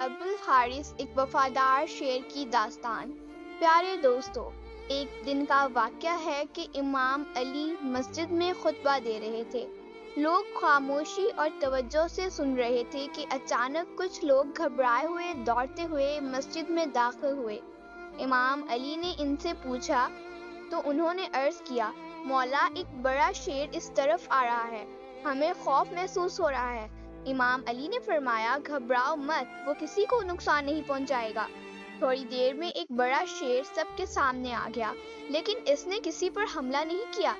ابو الحارث ایک وفادار شیر کی داستان۔ پیارے دوستو، ایک دن کا واقعہ ہے کہ امام علی مسجد میں خطبہ دے رہے تھے۔ لوگ خاموشی اور توجہ سے سن رہے تھے کہ اچانک کچھ لوگ گھبرائے ہوئے دوڑتے ہوئے مسجد میں داخل ہوئے۔ امام علی نے ان سے پوچھا تو انہوں نے عرض کیا، مولا، ایک بڑا شیر اس طرف آ رہا ہے، ہمیں خوف محسوس ہو رہا ہے۔ امام علی نے فرمایا، گھبراؤ مت، وہ کسی کو نقصان نہیں پہنچائے گا۔ تھوڑی دیر میں ایک بڑا شیر سب کے سامنے آ گیا، لیکن اس نے کسی پر حملہ نہیں کیا۔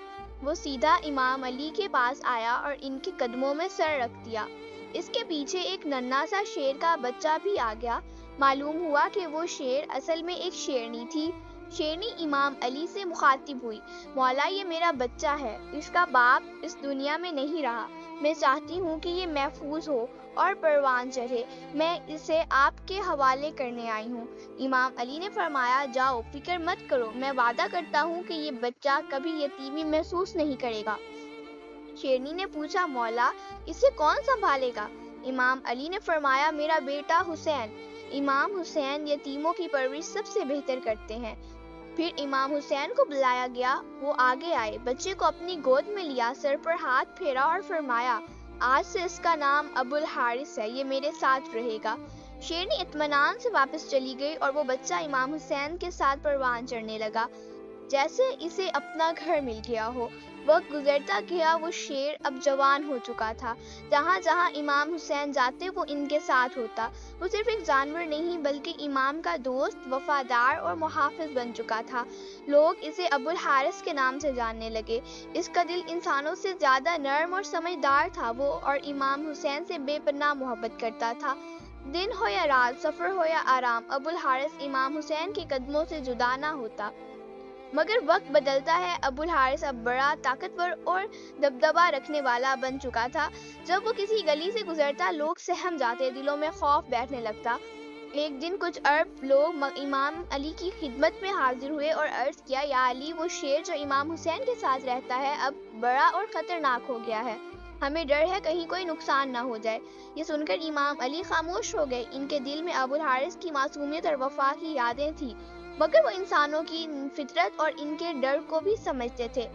وہ سیدھا امام علی کے پاس آیا اور ان کے قدموں میں سر رکھ دیا۔ اس کے پیچھے ایک ننھا سا شیر کا بچہ بھی آ گیا۔ معلوم ہوا کہ وہ شیر اصل میں ایک شیرنی تھی۔ شیرنی امام علی سے مخاطب ہوئی، مولا، یہ میرا بچہ ہے، اس کا باپ اس دنیا میں نہیں رہا، میں چاہتی ہوں کہ یہ محفوظ ہو اور پروان چڑھے، میں اسے آپ کے حوالے کرنے آئی ہوں۔ امام علی نے فرمایا، جاؤ، فکر مت کرو، میں وعدہ کرتا ہوں کہ یہ بچہ کبھی یتیمی محسوس نہیں کرے گا۔ شیرنی نے پوچھا، مولا، اسے کون سنبھالے گا؟ امام علی نے فرمایا، میرا بیٹا حسین۔ امام حسین یتیموں کی پرورش سب سے بہتر کرتے ہیں۔ پھر امام حسین کو بلایا گیا، وہ آگے آئے، بچے کو اپنی گود میں لیا، سر پر ہاتھ پھیرا اور فرمایا، آج سے اس کا نام ابو الحارث ہے، یہ میرے ساتھ رہے گا۔ شیرنی اطمینان سے واپس چلی گئی اور وہ بچہ امام حسین کے ساتھ پروان چڑھنے لگا، جیسے اسے اپنا گھر مل گیا ہو۔ وقت گزرتا گیا، وہ شیر اب جوان ہو چکا تھا۔ جہاں جہاں امام حسین جاتے وہ ان کے ساتھ ہوتا۔ وہ صرف ایک جانور نہیں بلکہ امام کا دوست، وفادار اور محافظ بن چکا تھا۔ لوگ اسے ابو الحارث کے نام سے جاننے لگے۔ اس کا دل انسانوں سے زیادہ نرم اور سمجھدار تھا، وہ اور امام حسین سے بے پناہ محبت کرتا تھا۔ دن ہو یا رات، سفر ہو یا آرام، ابو الحارث امام حسین کے قدموں سے جدا نہ ہوتا۔ مگر وقت بدلتا ہے، ابو الحارث اب بڑا، طاقتور اور دبدبہ رکھنے والا بن چکا تھا۔ جب وہ کسی گلی سے گزرتا لوگ سہم جاتے، دلوں میں خوف بیٹھنے لگتا۔ ایک دن کچھ عرب لوگ امام علی کی خدمت میں حاضر ہوئے اور عرض کیا، یا علی، وہ شیر جو امام حسین کے ساتھ رہتا ہے اب بڑا اور خطرناک ہو گیا ہے، ہمیں ڈر ہے کہیں کوئی نقصان نہ ہو جائے۔ یہ سن کر امام علی خاموش ہو گئے۔ ان کے دل میں ابو الحارث کی معصومیت اور وفا کی یادیں تھیں، مگر وہ انسانوں کی فطرت اور ان کے ڈر کو بھی سمجھتے تھے۔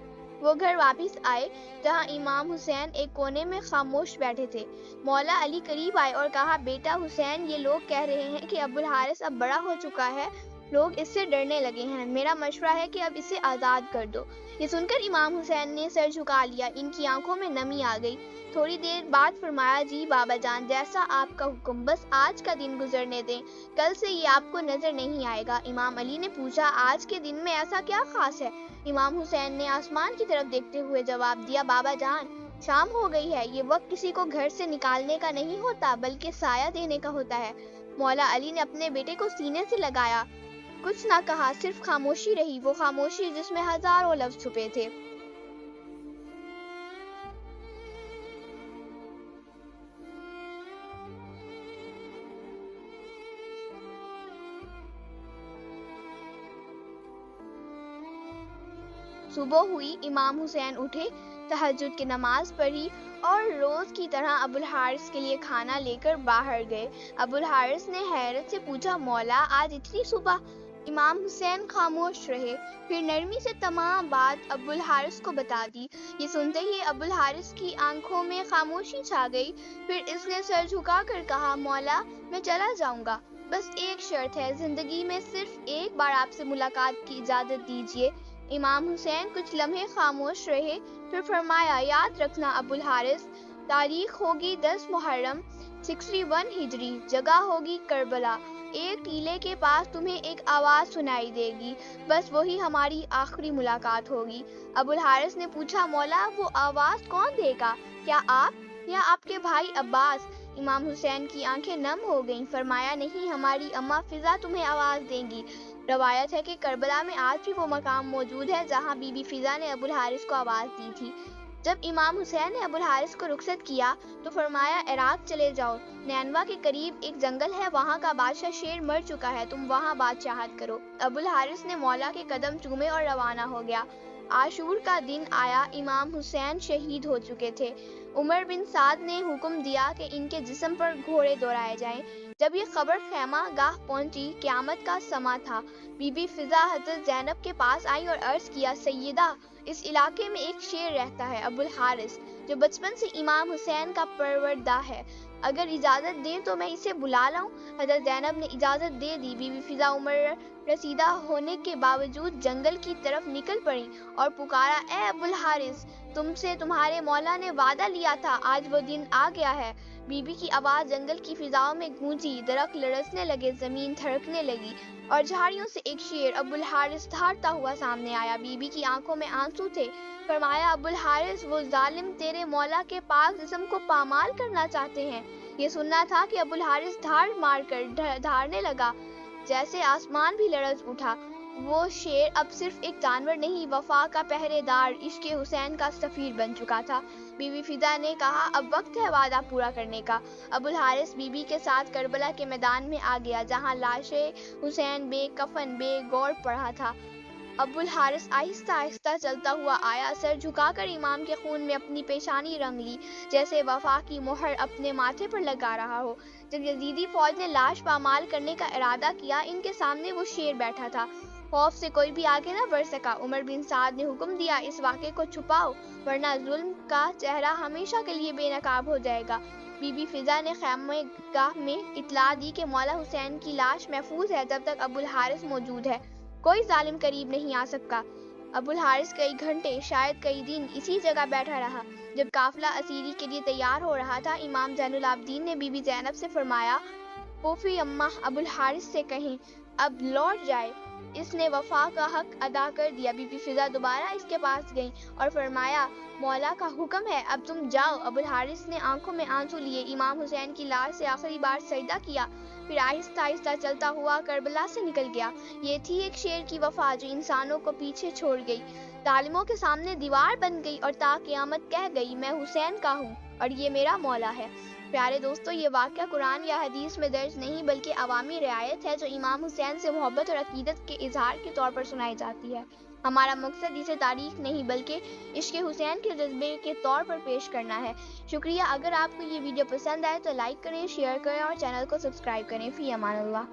وہ گھر واپس آئے جہاں امام حسین ایک کونے میں خاموش بیٹھے تھے۔ مولا علی قریب آئے اور کہا، بیٹا حسین، یہ لوگ کہہ رہے ہیں کہ ابو الحارث اب بڑا ہو چکا ہے، لوگ اس سے ڈرنے لگے ہیں، میرا مشورہ ہے کہ اب اسے آزاد کر دو۔ یہ سن کر امام حسین نے سر جھکا لیا، ان کی آنکھوں میں نمی آ گئی۔ تھوڑی دیر بعد فرمایا، جی بابا جان، جیسا آپ کا حکم، بس آج کا دن گزرنے دیں، کل سے یہ آپ کو نظر نہیں آئے گا۔ امام علی نے پوچھا، آج کے دن میں ایسا کیا خاص ہے؟ امام حسین نے آسمان کی طرف دیکھتے ہوئے جواب دیا، بابا جان، شام ہو گئی ہے، یہ وقت کسی کو گھر سے نکالنے کا نہیں ہوتا بلکہ سایہ دینے کا ہوتا ہے۔ مولا علی نے اپنے بیٹے کو سینے سے لگایا، کچھ نہ کہا، صرف خاموشی رہی، وہ خاموشی جس میں ہزاروں لفظ چھپے تھے۔ صبح ہوئی، امام حسین اٹھے، تہجد کی نماز پڑھی اور روز کی طرح ابو الحارث کے لیے کھانا لے کر باہر گئے۔ ابو الحارث نے حیرت سے پوچھا، مولا، آج اتنی صبح؟ امام حسین خاموش رہے، پھر نرمی سے تمام بات ابو الحارث کو بتا دی۔ یہ سنتے ہی ابو الحارث کی آنکھوں میں خاموشی چھا گئی، پھر اس نے سر جھکا کر کہا، مولا، میں چلا جاؤں گا، بس ایک شرط ہے، زندگی میں صرف ایک بار آپ سے ملاقات کی اجازت دیجیے۔ امام حسین کچھ لمحے خاموش رہے، پھر فرمایا، یاد رکھنا ابو الحارث، تاریخ ہوگی 10 محرم 61 ہجری، جگہ ہوگی کربلا، ایک ٹیلے کے پاس تمہیں ایک آواز سنائی دے گی، بس وہی ہماری آخری ملاقات ہوگی۔ ابو الحارث نے پوچھا، مولا، وہ آواز کون دے گا، کیا آپ یا آپ کے بھائی عباس؟ امام حسین کی آنکھیں نم ہو گئیں، فرمایا، نہیں، ہماری اماں فضا تمہیں آواز دیں گی۔ روایت ہے کہ کربلا میں آج بھی وہ مقام موجود ہے جہاں بی بی فضا نے ابو الحارث کو آواز دی تھی۔ جب امام حسین نے ابو الحارث کو رخصت کیا تو فرمایا، عراق چلے جاؤ، نینوا کے قریب ایک جنگل ہے، وہاں کا بادشاہ شیر مر چکا ہے، تم وہاں بادشاہت کرو۔ ابو الحارث نے مولا کے قدم چومے اور روانہ ہو گیا۔ عاشور کا دن آیا، امام حسین شہید ہو چکے تھے۔ عمر بن سعد نے حکم دیا کہ ان کے جسم پر گھوڑے دوڑائے جائیں۔ جب یہ خبر خیمہ گاہ پہنچی، قیامت کا سما تھا، بی بی فضا حضرت زینب کے پاس آئی اور عرض کیا، سیدہ، اس علاقے میں ایک شیر رہتا ہے، ابو الحارث، جو بچپن سے امام حسین کا پروردہ ہے، اگر اجازت دیں تو میں اسے بلا لاؤں؟ حضرت زینب نے اجازت دے دی۔ بی بی فضا عمر رسیدہ ہونے کے باوجود جنگل کی طرف نکل پڑیں اور پکارا، اے ابو الحارث، تم سے تمہارے مولا نے وعدہ لیا تھا، آج وہ دن آ گیا ہے۔ بی بی کی آواز جنگل کی فضاؤں میں گونجی، درخت لرزنے لگے، زمین دھڑکنے لگی، اور جھاڑیوں سے ایک شیر ابو الحارث دھاڑتا ہوا سامنے آیا۔ بی بی کی آنکھوں میں آنسو تھے۔ فرمایا، ابو الحارث، وہ ظالم تیرے مولا کے پاک جسم کو پامال کرنا چاہتے ہیں۔ یہ سننا تھا کہ ابو الحارث دھاڑ مار کر دھاڑنے لگا، جیسے آسمان بھی لرز اٹھا۔ وہ شیر اب صرف ایک جانور نہیں، وفا کا پہرے دار، عشق حسین کا سفیر بن چکا تھا۔ بی بی فضا نے کہا، اب وقت ہے وعدہ پورا کرنے کا۔ ابو الحارث بی بی کے ساتھ کربلا کے میدان میں آ گیا، جہاں لاش حسین بے کفن بے گور پڑا تھا۔ ابو الحارث آہستہ آہستہ چلتا ہوا آیا، سر جھکا کر امام کے خون میں اپنی پیشانی رنگ لی، جیسے وفا کی مہر اپنے ماتھے پر لگا رہا ہو۔ جب یزیدی فوج نے لاش پامال کرنے کا ارادہ کیا، ان کے سامنے وہ شیر بیٹھا تھا۔ خوف سے کوئی بھی آگے نہ بڑھ سکا۔ عمر بن سعد نے حکم دیا، اس واقعے کو چھپاؤ، ورنہ ظلم کا چہرہ ہمیشہ کے لیے بے نقاب ہو جائے گا۔ بی بی فضا نے خیمہ گاہ میں اطلاع دی کہ مولا حسین کی لاش محفوظ ہے جب تک ابو الحارث موجود ہے، کوئی ظالم قریب نہیں آ سکتا۔ ابو الحارث کئی گھنٹے، شاید کئی دن اسی جگہ بیٹھا رہا۔ جب قافلہ اسیری کے لیے تیار ہو رہا تھا، امام زین العابدین نے بی بی زینب سے فرمایا، پھوپھی اماں، ابو الحارث سے کہیں اب لوٹ جائے، اس نے وفا کا حق ادا کر دیا۔ بی بی فضا دوبارہ اس کے پاس گئیں اور فرمایا، مولا کا حکم ہے، اب تم جاؤ۔ ابو الحارث نے آنکھوں میں آنسو لیے امام حسین کی لاش سے آخری بار سجدہ کیا، پھر آہستہ آہستہ چلتا ہوا کربلا سے نکل گیا۔ یہ تھی ایک شیر کی وفا جو انسانوں کو پیچھے چھوڑ گئی، ظالموں کے سامنے دیوار بن گئی اور تا قیامت کہہ گئی، میں حسین کا ہوں اور یہ میرا مولا ہے۔ پیارے دوستو، یہ واقعہ قرآن یا حدیث میں درج نہیں بلکہ عوامی روایت ہے جو امام حسین سے محبت اور عقیدت کے اظہار کے طور پر سنائی جاتی ہے۔ ہمارا مقصد اسے تاریخ نہیں بلکہ عشق حسین کے جذبے کے طور پر پیش کرنا ہے۔ شکریہ۔ اگر آپ کو یہ ویڈیو پسند آئے تو لائک کریں، شیئر کریں اور چینل کو سبسکرائب کریں۔ فی امان اللہ۔